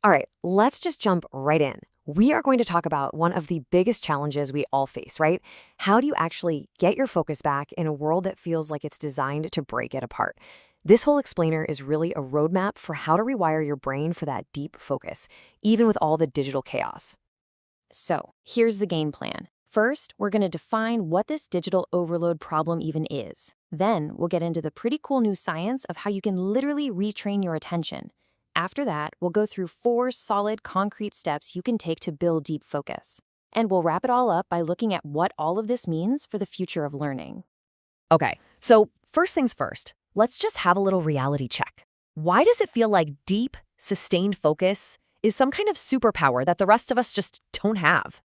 All right, let's just jump right in. We are going to talk about one of the biggest challenges we all face, right? How do you actually get your focus back in a world that feels like it's designed to break it apart? This whole explainer is really a roadmap for how to rewire your brain for that deep focus, even with all the digital chaos. So, here's the game plan. First, we're going to define what this digital overload problem even is. Then, we'll get into the pretty cool new science of how you can literally retrain your attention. After that, we'll go through 4 solid, concrete steps you can take to build deep focus. And we'll wrap it all up by looking at what all of this means for the future of learning. Okay, so first things first, let's just have a little reality check. Why does it feel like deep, sustained focus is some kind of superpower that the rest of us just don't have?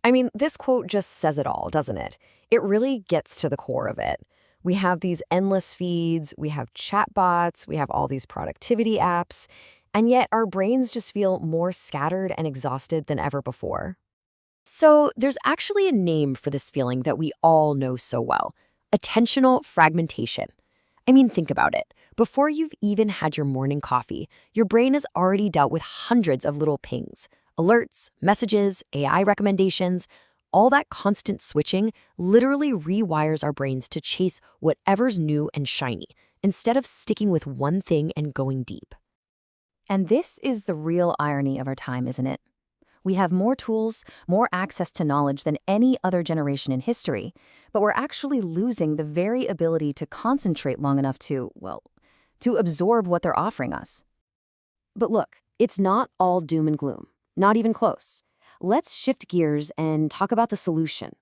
I mean, this quote just says it all, doesn't it? It really gets to the core of it. We have these endless feeds, we have chatbots, we have all these productivity apps, and yet our brains just feel more scattered and exhausted than ever before. So there's actually a name for this feeling that we all know so well: attentional fragmentation. I mean, think about it. Before you've even had your morning coffee, your brain has already dealt with hundreds of little pings, alerts, messages, AI recommendations. All that constant switching literally rewires our brains to chase whatever's new and shiny, instead of sticking with one thing and going deep. And this is the real irony of our time, isn't it? We have more tools, more access to knowledge than any other generation in history, but we're actually losing the very ability to concentrate long enough to absorb what they're offering us. But look, it's not all doom and gloom, not even close. Let's shift gears and talk about the solution.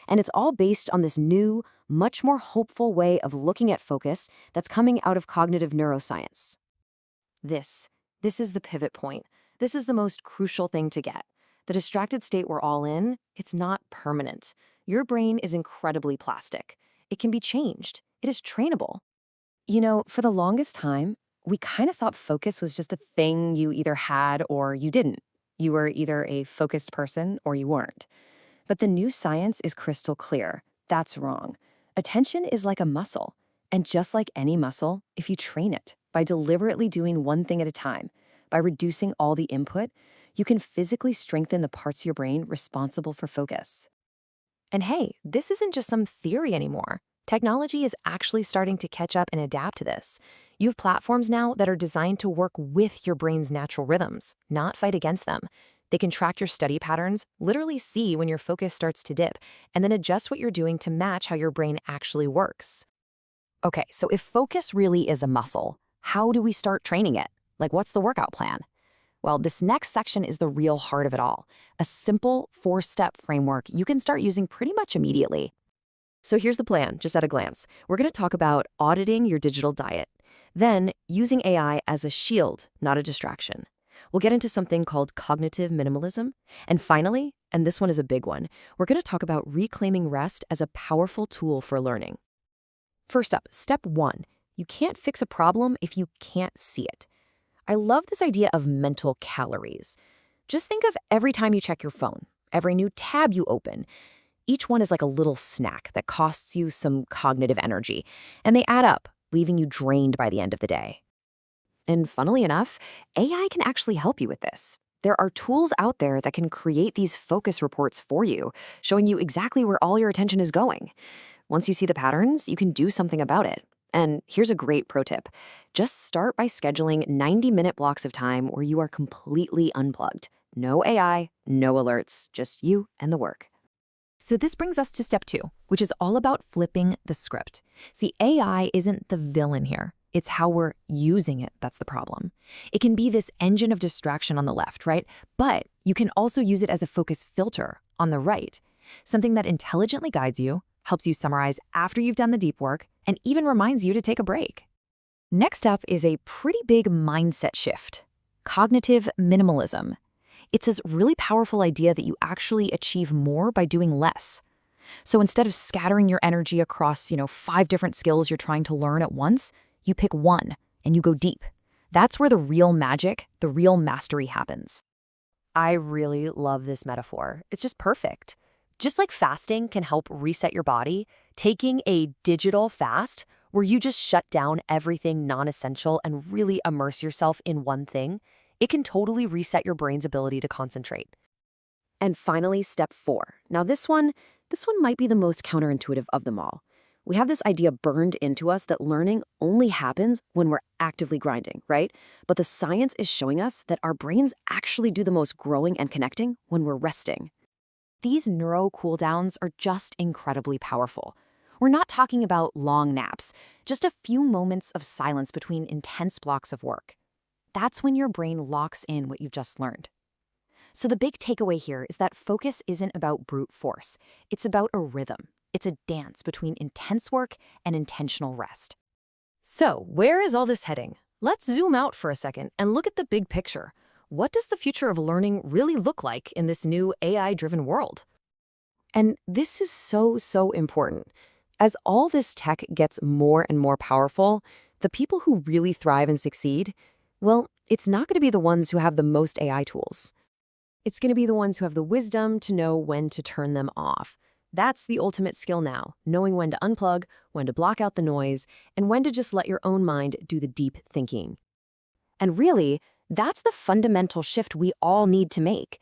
And it's all based on this new, much more hopeful way of looking at focus that's coming out of cognitive neuroscience. This is the pivot point. This is the most crucial thing to get. The distracted state we're all in, it's not permanent. Your brain is incredibly plastic. It can be changed. It is trainable. You know, for the longest time, we kind of thought focus was just a thing you either had or you didn't. You were either a focused person or you weren't. But the new science is crystal clear. That's wrong. Attention is like a muscle. And just like any muscle, if you train it by deliberately doing one thing at a time, by reducing all the input, you can physically strengthen the parts of your brain responsible for focus. And hey, this isn't just some theory anymore. Technology is actually starting to catch up and adapt to this. You have platforms now that are designed to work with your brain's natural rhythms, not fight against them. They can track your study patterns, literally see when your focus starts to dip, and then adjust what you're doing to match how your brain actually works. Okay, so if focus really is a muscle, how do we start training it? Like, what's the workout plan? Well, this next section is the real heart of it all. A simple 4-step framework you can start using pretty much immediately. So here's the plan, just at a glance. We're going to talk about auditing your digital diet, then using AI as a shield, not a distraction. We'll get into something called cognitive minimalism. And finally, and this one is a big one, we're going to talk about reclaiming rest as a powerful tool for learning. First up, step 1. You can't fix a problem if you can't see it. I love this idea of mental calories. Just think of every time you check your phone, every new tab you open. Each one is like a little snack that costs you some cognitive energy, and they add up, leaving you drained by the end of the day. And funnily enough, AI can actually help you with this. There are tools out there that can create these focus reports for you, showing you exactly where all your attention is going. Once you see the patterns, you can do something about it. And here's a great pro tip. Just start by scheduling 90-minute blocks of time where you are completely unplugged. No AI, no alerts, just you and the work. So this brings us to step 2, which is all about flipping the script. See, AI isn't the villain here. It's how we're using it that's the problem. It can be this engine of distraction on the left, right? But you can also use it as a focus filter on the right, something that intelligently guides you, helps you summarize after you've done the deep work, and even reminds you to take a break. Next up is a pretty big mindset shift: cognitive minimalism. It's this really powerful idea that you actually achieve more by doing less. So instead of scattering your energy across, 5 different skills you're trying to learn at once, you pick one and you go deep. That's where the real magic, the real mastery happens. I really love this metaphor. It's just perfect. Just like fasting can help reset your body, taking a digital fast where you just shut down everything non-essential and really immerse yourself in one thing, It can totally reset your brain's ability to concentrate. And finally, step 4. Now this one might be the most counterintuitive of them all. We have this idea burned into us that learning only happens when we're actively grinding, right? But the science is showing us that our brains actually do the most growing and connecting when we're resting. These neuro cooldowns are just incredibly powerful. We're not talking about long naps, just a few moments of silence between intense blocks of work. That's when your brain locks in what you've just learned. So the big takeaway here is that focus isn't about brute force. It's about a rhythm. It's a dance between intense work and intentional rest. So, where is all this heading? Let's zoom out for a second and look at the big picture. What does the future of learning really look like in this new AI-driven world? And this is so important. As all this tech gets more and more powerful, the people who really thrive and succeed, well, it's not going to be the ones who have the most AI tools. It's going to be the ones who have the wisdom to know when to turn them off. That's the ultimate skill now, knowing when to unplug, when to block out the noise, and when to just let your own mind do the deep thinking. And really, that's the fundamental shift we all need to make.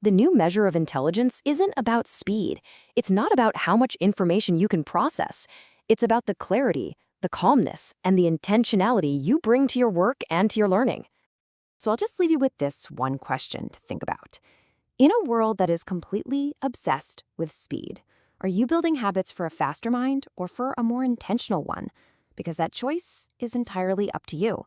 The new measure of intelligence isn't about speed. It's not about how much information you can process. It's about the clarity, the calmness, and the intentionality you bring to your work and to your learning. So I'll just leave you with this one question to think about. In a world that is completely obsessed with speed, are you building habits for a faster mind or for a more intentional one? Because that choice is entirely up to you.